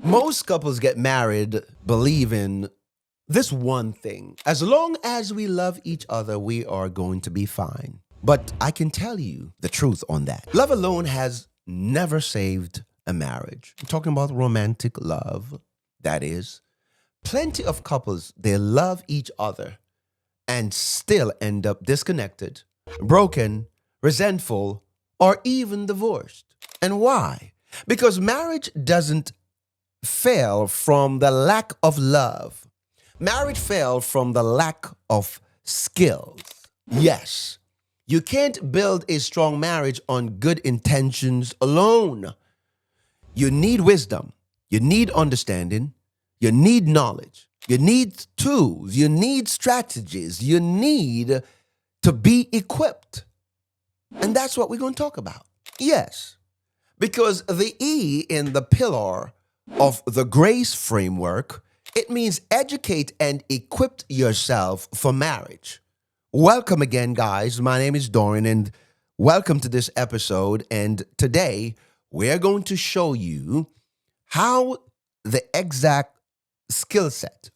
Most couples get married believing this one thing: as long as we love each other, we are going to be fine. But I can tell you the truth on that. Love alone has never saved a marriage. I'm talking about romantic love, that is. Plenty of couples, they love each other and still end up disconnected, broken, resentful, or even divorced. And why? Because marriage doesn't fail from the lack of love. Marriage failed from the lack of skills. Yes, you can't build a strong marriage on good intentions alone. You need wisdom, you need understanding, you need knowledge, you need tools, you need strategies, you need to be equipped. And that's what we're going to talk about. Yes, because the E in the pillar of the grace framework, it means educate and equip yourself for marriage. Welcome again, guys. My name is Dorian, and welcome to this episode. And today, we're going to show you how the exact skill set,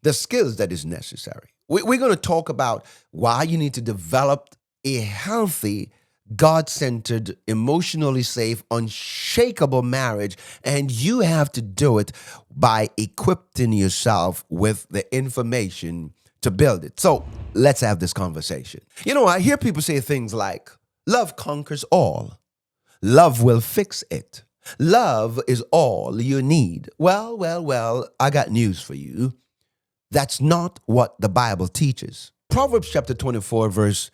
the skills that is necessary. We're going to talk about why you need to develop a healthy, God-centered, emotionally safe, unshakable marriage. And you have to do it by equipping yourself with the information to build it. So let's have this conversation. You know, I hear people say things like, love conquers all. Love will fix it. Love is all you need. Well, I got news for you. That's not what the Bible teaches. Proverbs chapter 24, verse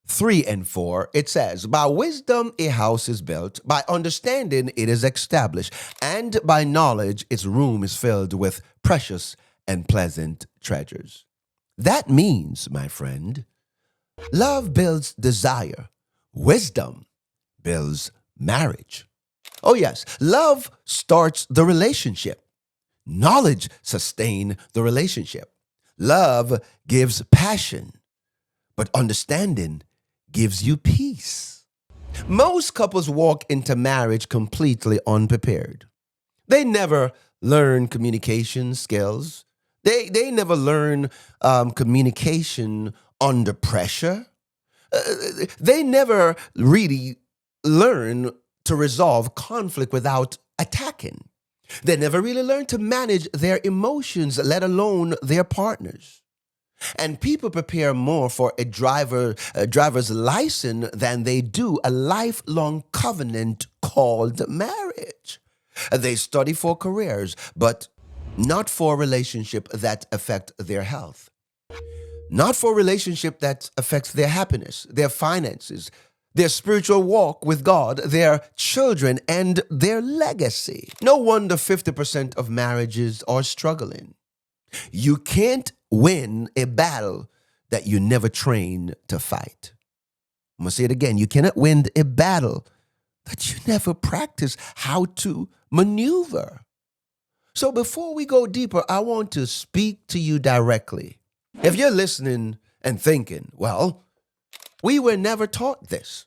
3 and 4, it says, by wisdom a house is built, by understanding it is established, and by knowledge its room is filled with precious and pleasant treasures. That means, my friend, love builds desire. Wisdom builds marriage. Oh yes, love starts the relationship. Knowledge sustains the relationship. Love gives passion, but understanding gives you peace. Most couples walk into marriage completely unprepared. They never learn communication skills. They never learn communication under pressure. They never really learn to resolve conflict without attacking. They never really learn to manage their emotions, let alone their partners. And people prepare more for a driver's license than they do a lifelong covenant called marriage. They study for careers, but not for relationship that affect their health. Not for relationship that affects their happiness, their finances, their spiritual walk with God, their children, and their legacy. No wonder 50% of marriages are struggling. You can't win a battle that you never trained to fight. I'm going to say it again. You cannot win a battle that you never practice how to maneuver. So before we go deeper, I want to speak to you directly. If you're listening and thinking, well, we were never taught this.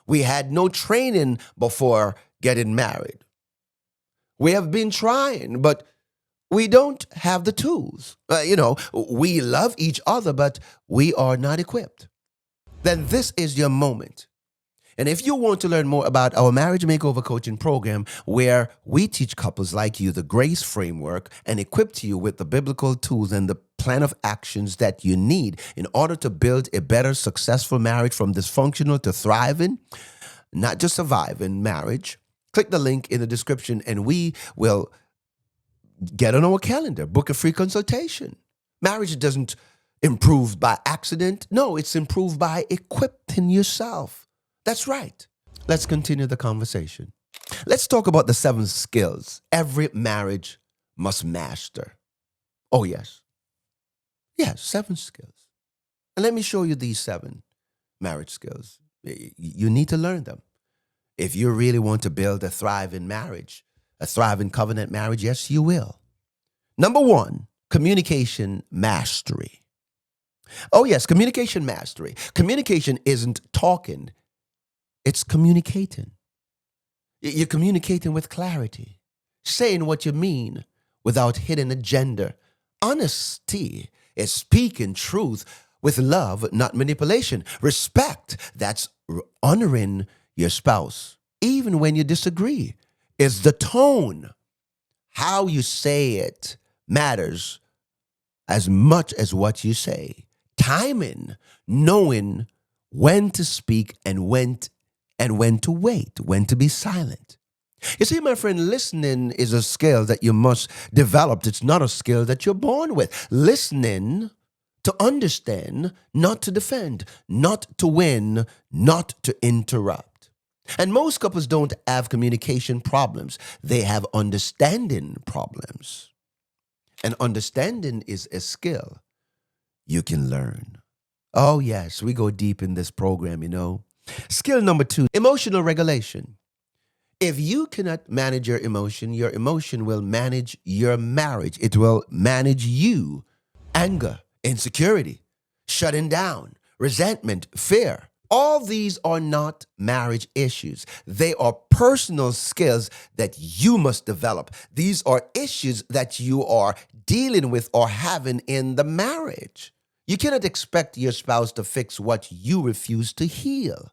We had no training before getting married. We have been trying, but we don't have the tools. We love each other, but we are not equipped. Then this is your moment. And if you want to learn more about our marriage makeover coaching program, where we teach couples like you the grace framework and equip you with the biblical tools and the plan of actions that you need in order to build a better, successful marriage from dysfunctional to thriving, not just surviving marriage, click the link in the description and we will get on our calendar, book a free consultation. Marriage doesn't improve by accident. No, it's improved by equipping yourself. That's right. Let's continue the conversation. Let's talk about the 7 skills every marriage must master. Oh, yes. Yes, 7 skills. And let me show you these 7 marriage skills. You need to learn them. If you really want to build a thriving marriage, a thriving covenant marriage, yes, you will. Number 1, communication mastery. Oh, yes, communication mastery. Communication isn't talking. It's communicating. You're communicating with clarity. saying what you mean without hidden agenda. Honesty is speaking truth with love, not manipulation. Respect, that's honoring your spouse, even when you disagree, is the tone. How you say it matters as much as what you say. Timing, knowing when to speak and when to wait, when to be silent. You see, my friend, listening is a skill that you must develop. It's not a skill that you're born with. Listening to understand, not to defend, not to win, not to interrupt. And most couples don't have communication problems. They have understanding problems. And understanding is a skill you can learn. Oh, yes, we go deep in this program, you know. Skill number 2, emotional regulation. If you cannot manage your emotion will manage your marriage. It will manage you. Anger, insecurity, shutting down, resentment, fear. All these are not marriage issues. They are personal skills that you must develop. These are issues that you are dealing with or having in the marriage. You cannot expect your spouse to fix what you refuse to heal.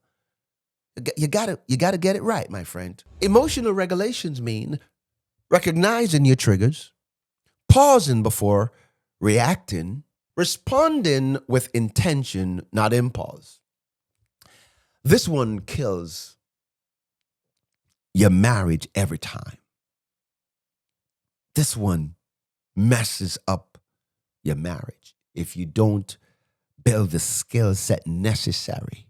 You gotta get it right, my friend. Emotional regulations mean recognizing your triggers, pausing before reacting, responding with intention, not impulse. This one kills your marriage every time. This one messes up your marriage if you don't build the skill set necessary.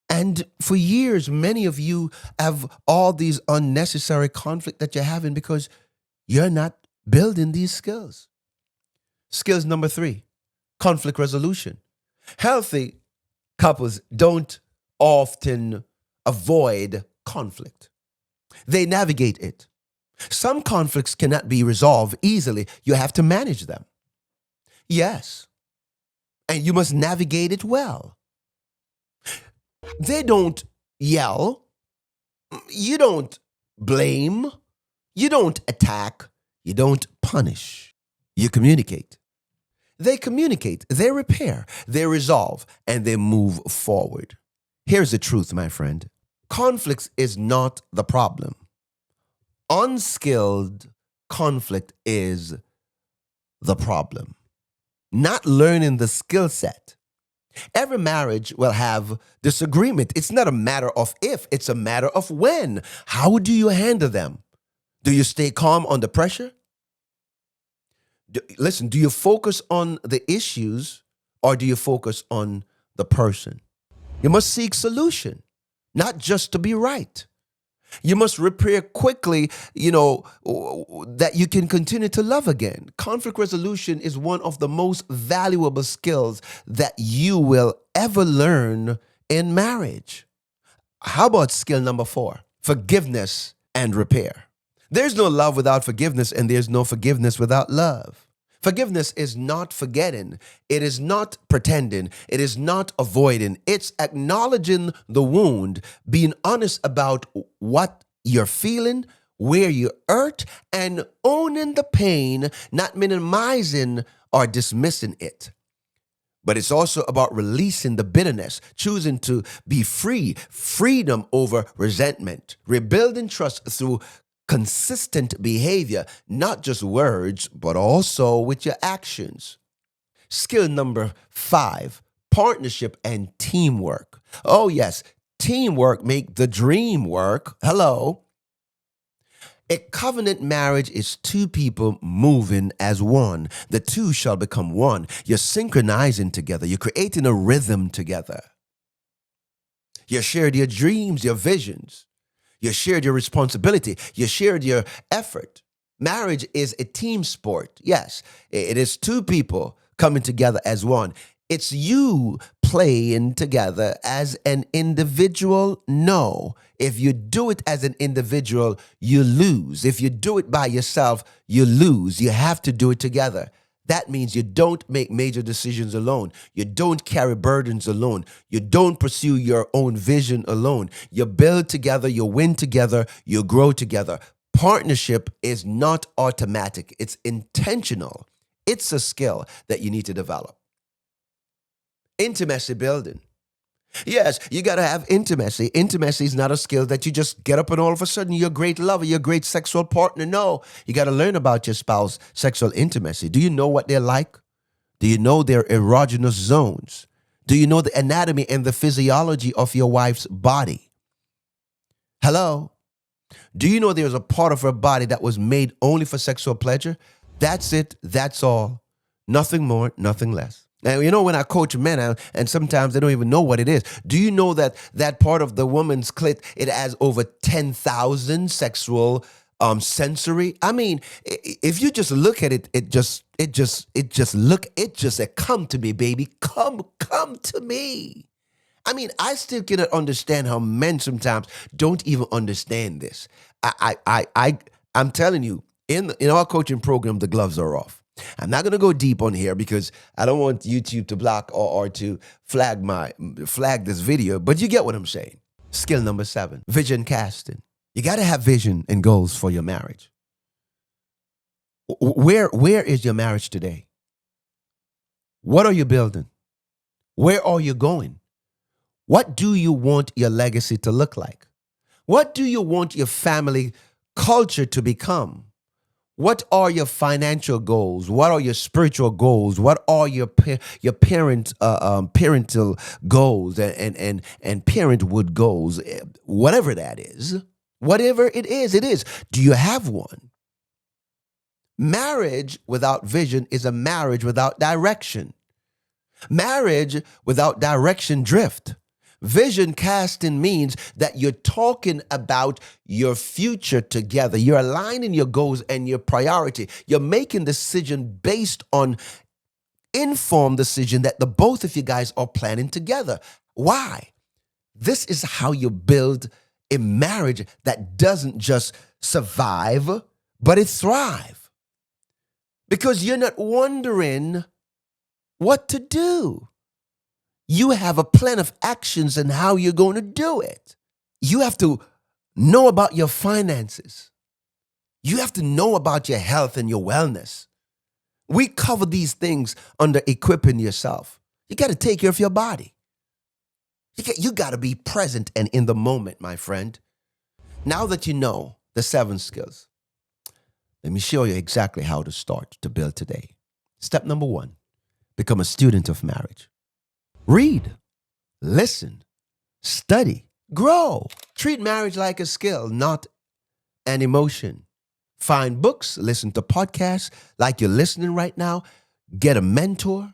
And for years, many of you have all these unnecessary conflict that you're having because you're not building these skills. Skills number 3, conflict resolution. Healthy couples don't often avoid conflict. They navigate it. Some conflicts cannot be resolved easily. You have to manage them. Yes. And you must navigate it well. They don't yell. You don't blame. You don't attack. You don't punish. You communicate. They communicate. They repair. They resolve. And they move forward. Here's the truth, my friend. Conflict is not the problem. Unskilled conflict is the problem. Not learning the skill set. Every marriage will have disagreement. It's not a matter of if, it's a matter of when. How do you handle them? Do you stay calm under pressure? Listen, do you focus on the issues or do you focus on the person? You must seek solution, not just to be right. You must repair quickly, that you can continue to love again. Conflict resolution is one of the most valuable skills that you will ever learn in marriage. How about skill number 4? Forgiveness and repair. There's no love without forgiveness, and there's no forgiveness without love. Forgiveness is not forgetting. It is not pretending. It is not avoiding. It's acknowledging the wound, being honest about what you're feeling, where you're hurt, and owning the pain, not minimizing or dismissing it. But it's also about releasing the bitterness, choosing to be free, freedom over resentment, rebuilding trust through consistent behavior, not just words, but also with your actions. Skill number 5, partnership and teamwork. Oh yes, teamwork make the dream work. Hello. A covenant marriage is 2 people moving as one. The 2 shall become one. You're synchronizing together. You're creating a rhythm together. You shared your dreams, your visions. You shared your responsibility. You shared your effort. Marriage is a team sport. Yes, it is 2 people coming together as one. It's you playing together as an individual. No. If you do it as an individual, you lose. If you do it by yourself, you lose. You have to do it together. That means you don't make major decisions alone. You don't carry burdens alone. You don't pursue your own vision alone. You build together, you win together, you grow together. Partnership is not automatic, it's intentional. It's a skill that you need to develop. Intimacy building. Yes, you got to have intimacy. Intimacy is not a skill that you just get up and all of a sudden you're a great lover, you're a great sexual partner. No, you got to learn about your spouse sexual intimacy. Do you know what they're like? Do you know their erogenous zones? Do you know the anatomy and the physiology of your wife's body? Hello? Do you know there's a part of her body that was made only for sexual pleasure? That's it. That's all. Nothing more, nothing less. Now, you know, when I coach men, and sometimes they don't even know what it is. Do you know that that part of the woman's clit, it has over 10,000 sexual sensory? I mean, if you just look at it, it just said, come to me, baby. Come to me. I mean, I still cannot understand how men sometimes don't even understand this. I'm telling you, in our coaching program, the gloves are off. I'm not going to go deep on here because I don't want YouTube to block or to flag this video, but you get what I'm saying. Skill number 7, vision casting. You got to have vision and goals for your marriage. Where is your marriage today? What are you building? Where are you going? What do you want your legacy to look like? What do you want your family culture to become? What are your financial goals? What are your spiritual goals? What are your parental goals and parenthood goals? Whatever that is, whatever it is, it is. Do you have one? Marriage without vision is a marriage without direction. Marriage without direction drift. Vision casting means that you're talking about your future together. You're aligning your goals and your priority. You're making decision based on informed decision that the both of you guys are planning together. Why? This is how you build a marriage that doesn't just survive, but it thrives. Because you're not wondering what to do. You have a plan of actions and how you're going to do it. You have to know about your finances. You have to know about your health and your wellness. We cover these things under equipping yourself. You got to take care of your body. You got to be present and in the moment, my friend. Now that you know the 7 skills, let me show you exactly how to start to build today. Step number 1, become a student of marriage. Read, listen, study, grow. Treat marriage like a skill, not an emotion. Find books, listen to podcasts like you're listening right now. Get a mentor,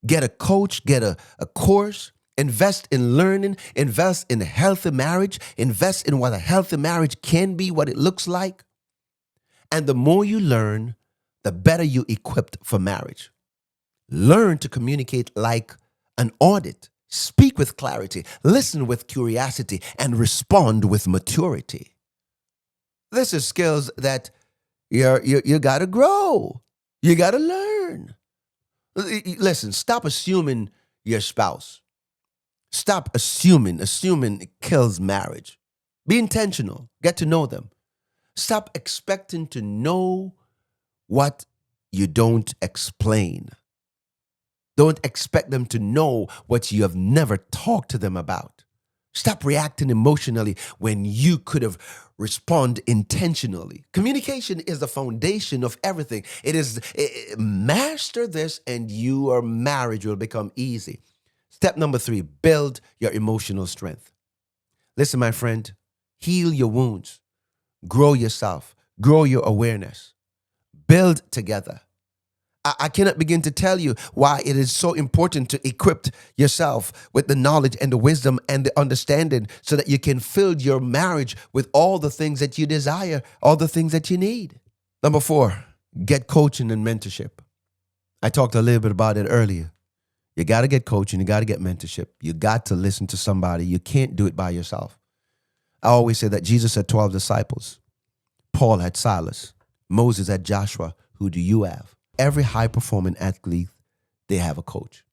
get a coach, get a course. Invest in learning, invest in a healthy marriage, invest in what a healthy marriage can be, what it looks like. And the more you learn, the better you equipped for marriage. Learn to communicate like an audit. Speak with clarity, listen with curiosity, and respond with maturity. This is skills that you got to grow. You got to learn. Listen, stop assuming your spouse. Stop assuming. Assuming kills marriage. Be intentional. Get to know them. Stop expecting to know what you don't explain. Don't expect them to know what you have never talked to them about. Stop reacting emotionally when you could have responded intentionally. Communication is the foundation of everything. Master this and your marriage will become easy. Step number 3, build your emotional strength. Listen, my friend, heal your wounds, grow yourself, grow your awareness, build together. I cannot begin to tell you why it is so important to equip yourself with the knowledge and the wisdom and the understanding so that you can fill your marriage with all the things that you desire, all the things that you need. Number 4, get coaching and mentorship. I talked a little bit about it earlier. You got to get coaching. You got to get mentorship. You got to listen to somebody. You can't do it by yourself. I always say that Jesus had 12 disciples. Paul had Silas. Moses had Joshua. Who do you have? Every high-performing athlete, they have a coach.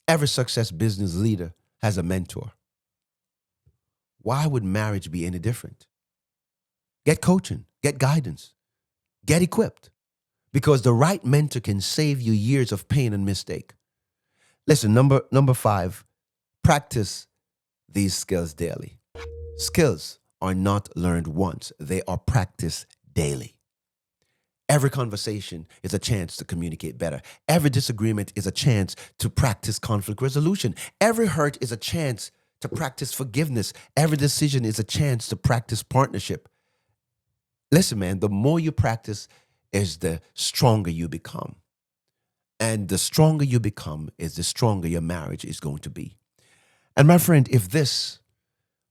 Every success business leader has a mentor. Why would marriage be any different? Get coaching, get guidance, get equipped, because the right mentor can save you years of pain and mistake. Listen, number 5, practice these skills daily. Skills are not learned once, they are practiced daily. Every conversation is a chance to communicate better. Every disagreement is a chance to practice conflict resolution. Every hurt is a chance to practice forgiveness. Every decision is a chance to practice partnership. Listen, man, the more you practice is the stronger you become. And the stronger you become is the stronger your marriage is going to be. And my friend, if this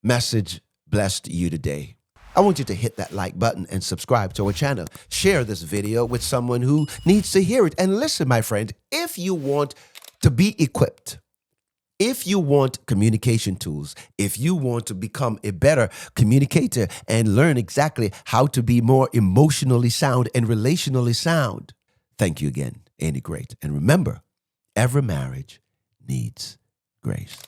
message blessed you today, I want you to hit that like button and subscribe to our channel. Share this video with someone who needs to hear it. And listen, my friend, if you want to be equipped, if you want communication tools, if you want to become a better communicator and learn exactly how to be more emotionally sound and relationally sound, thank you again, Andy Great. And remember, every marriage needs grace.